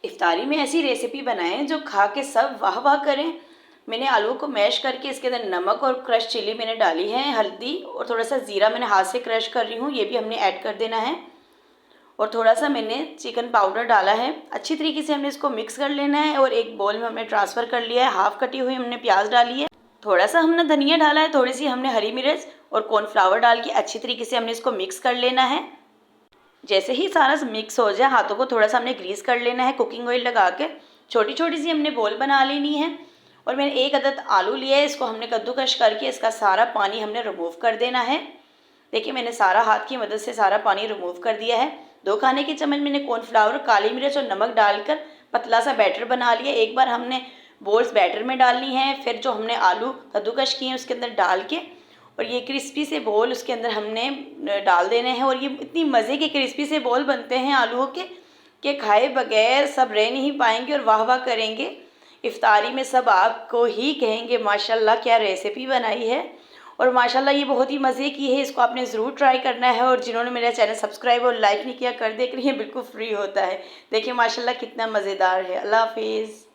इफ्तारी में ऐसी रेसिपी बनाएं जो खा के सब वाह वाह करें। मैंने आलू को मैश करके इसके अंदर नमक और क्रश चिली मैंने डाली है, हल्दी और थोड़ा सा ज़ीरा मैंने हाथ से क्रश कर रही हूँ, ये भी हमने ऐड कर देना है। और थोड़ा सा मैंने चिकन पाउडर डाला है। अच्छी तरीके से हमने इसको मिक्स कर लेना है और एक बोल में हमने ट्रांसफ़र कर लिया है। हाफ़ कटी हुई हमने प्याज डाली है, थोड़ा सा हमने धनिया डाला है, थोड़ी सी हमने हरी मिर्च और कॉर्नफ्लावर डाल के अच्छी तरीके से हमने इसको मिक्स कर लेना है। जैसे ही सारा मिक्स हो जाए, हाथों को थोड़ा सा हमने ग्रीस कर लेना है कुकिंग ऑयल लगा के। छोटी छोटी सी हमने बोल बना लेनी है। और मैंने एक अदद आलू लिया है, इसको हमने कद्दूकश करके इसका सारा पानी हमने रिमूव कर देना है। देखिए मैंने सारा हाथ की मदद से सारा पानी रिमूव कर दिया है। 2 खाने के चम्मच मैंने कॉर्नफ्लावर, काली मिर्च और नमक डालकर पतला सा बैटर बना लिया। एक बार हमने बोल्स बैटर में डालनी है, फिर जो हमने आलू कद्दूकश किए हैं उसके अंदर डाल के और ये क्रिस्पी से बोल उसके अंदर हमने डाल देने हैं। और ये इतनी मज़े के क्रिस्पी से बोल बनते हैं आलूओं के कि खाए बगैर सब रह नहीं पाएंगे और वाह वाह करेंगे। इफ्तारी में सब आपको ही कहेंगे माशाल्लाह क्या रेसिपी बनाई है। और माशाल्लाह ये बहुत ही मज़े की है, इसको आपने ज़रूर ट्राई करना है। और जिन्होंने मेरा चैनल सब्सक्राइब और लाइक नहीं किया कर दे, कर ये बिल्कुल फ्री होता है। देखिए माशाल्लाह कितना मज़ेदार है। अल्लाह हाफिज़।